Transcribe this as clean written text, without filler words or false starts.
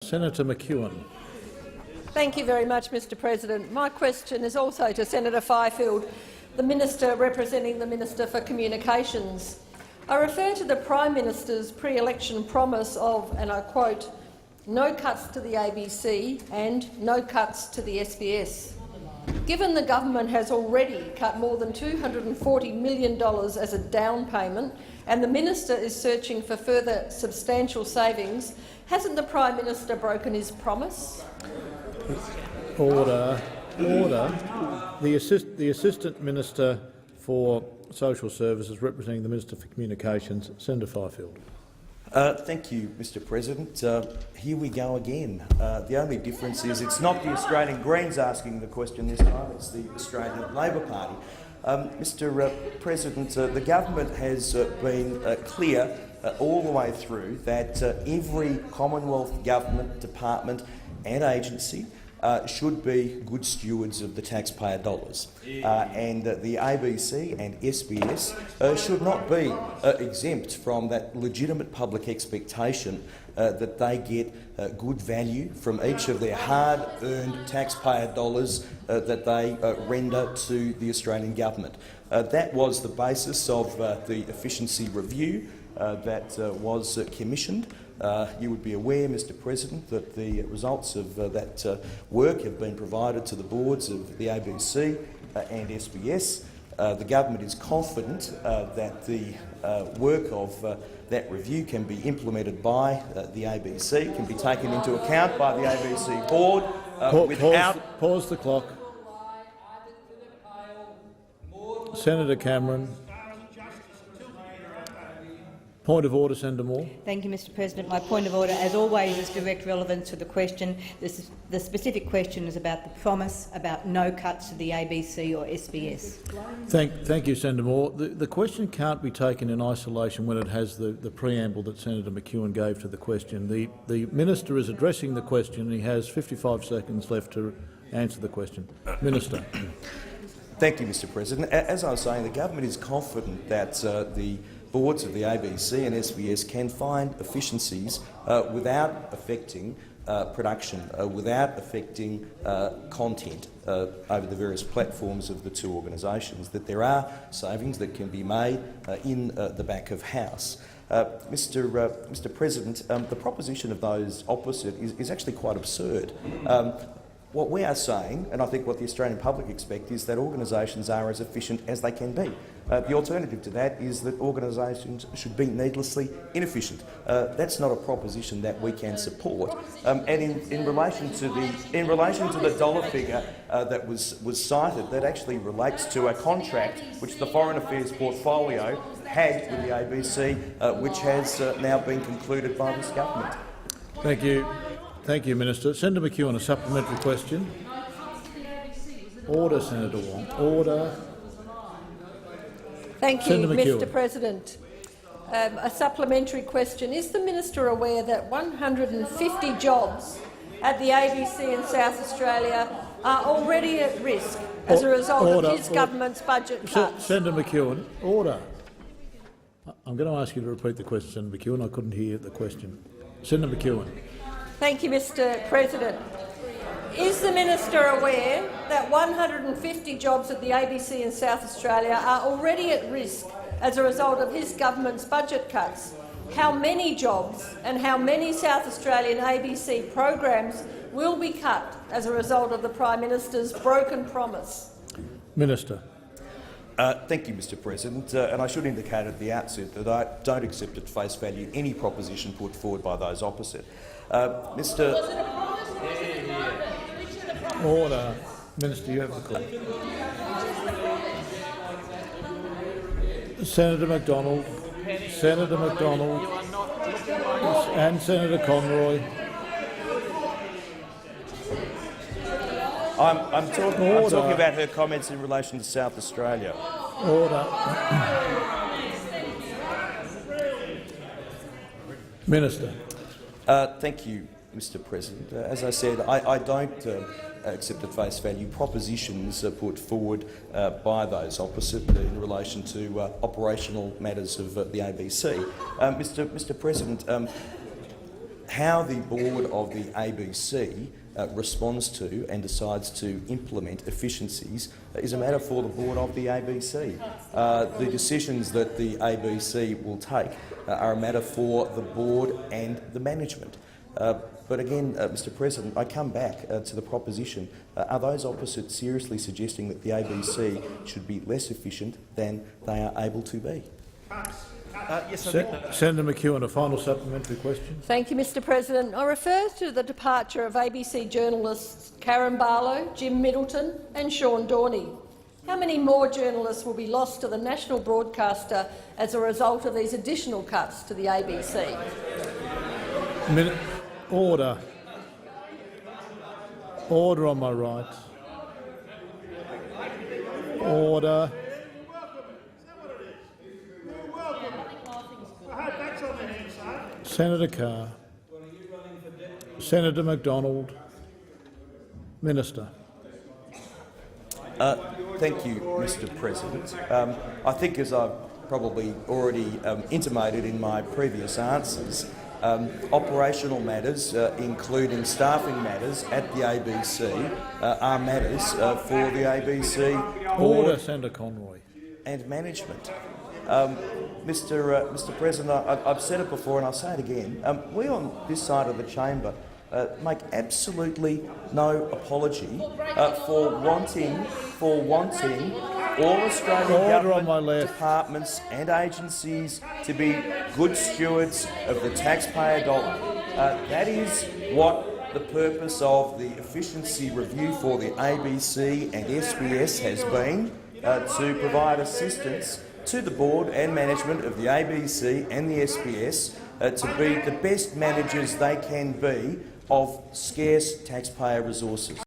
Senator McEwen. Thank you very much, Mr President. My question is also to Senator Fifield, the Minister representing the Minister for Communications. I refer to the Prime Minister's pre-election promise of, and I quote, "no cuts to the ABC and no cuts to the SBS." Given the government has already cut more than $240 million as a down payment and the Minister is searching for further substantial savings, hasn't the Prime Minister broken his promise? Order. Order. The Assistant Minister for Social Services representing the Minister for Communications, Senator Fifield. Thank you, Mr President. Here we go again. The only difference is it's not the Australian Greens asking the question this time, it's the Australian Labor Party. Mr President, the government has been clear all the way through that every Commonwealth government department and agency should be good stewards of the taxpayer dollars, and the ABC and SBS should not be exempt from that legitimate public expectation that they get good value from each of their hard-earned taxpayer dollars that they render to the Australian government. That was the basis of the efficiency review that was commissioned. You would be aware, Mr President, that the results of that work have been provided to the boards of the ABC and SBS. The government is confident that the work of that review can be implemented by the ABC, can be taken into account by the ABC board without— Pause the clock. Senator Cameron. Point of order, Senator Moore. Thank you, Mr President. My point of order, as always, is direct relevance to the question. The specific question is about the promise about no cuts to the ABC or SBS. Thank you, Senator Moore. The question can't be taken in isolation when it has the preamble that Senator McEwen gave to the question. The Minister is addressing the question and he has 55 seconds left to answer the question. Minister. Thank you, Mr President. As I was saying, the government is confident that the boards of the ABC and SBS can find efficiencies without affecting production, without affecting content over the various platforms of the two organisations, that there are savings that can be made in the back of house. Mr President, the proposition of those opposite is actually quite absurd. What we are saying, and I think what the Australian public expect, is that organisations are as efficient as they can be. The alternative to that is that organisations should be needlessly inefficient. That's not a proposition that we can support. And in relation to the dollar figure that was cited, that actually relates to a contract which the Foreign Affairs portfolio had with the ABC, which has now been concluded by this government. Thank you. Thank you, Minister. Senator McEwen, a supplementary question. Order, Senator Wong. Order. Thank you, Mr President. A supplementary question. Is the Minister aware that 150 jobs at the ABC in South Australia are already at risk as a result of his government's budget cuts? Senator McEwen, order. I'm going to ask you to repeat the question, Senator McEwen. I couldn't hear the question. Senator McEwen. Thank you, Mr President. Is the Minister aware that 150 jobs at the ABC in South Australia are already at risk as a result of his government's budget cuts? How many jobs and how many South Australian ABC programs will be cut as a result of the Prime Minister's broken promise? Minister. Thank you, Mr President. And I should indicate at the outset that I don't accept at face value any proposition put forward by those opposite. Order. Minister, you have the call. Senator McDonald, Senator McDonald and Senator Conroy. I'm talking about her comments in relation to South Australia. Order. Minister. Thank you, Mr President. As I said, I don't accept at face value propositions put forward by those opposite in relation to operational matters of the ABC. Mr President, how the board of the ABC responds to and decides to implement efficiencies is a matter for the board of the ABC. The decisions that the ABC will take are a matter for the board and the management. But again, Mr President, I come back to the proposition, are those opposite seriously suggesting that the ABC should be less efficient than they are able to be? Yes, Senator McEwen, a final supplementary question. Thank you, Mr President. I refer to the departure of ABC journalists Karen Barlow, Jim Middleton and Sean Dorney. How many more journalists will be lost to the national broadcaster as a result of these additional cuts to the ABC? Order. Order on my right. Order. Senator Carr. Senator McDonald. Minister. Thank you, Mr President. I think, as I've probably already intimated in my previous answers, operational matters, including staffing matters at the ABC, are matters for the ABC board. Order, Senator Conroy. And management. Mr President, I've said it before and I'll say it again. We on this side of the chamber make absolutely no apology for wanting all Australian government departments and agencies to be good stewards of the taxpayer dollar. That is what the purpose of the efficiency review for the ABC and SBS has been, to provide assistance to the board and management of the ABC and the SBS to be the best managers they can be of scarce taxpayer resources.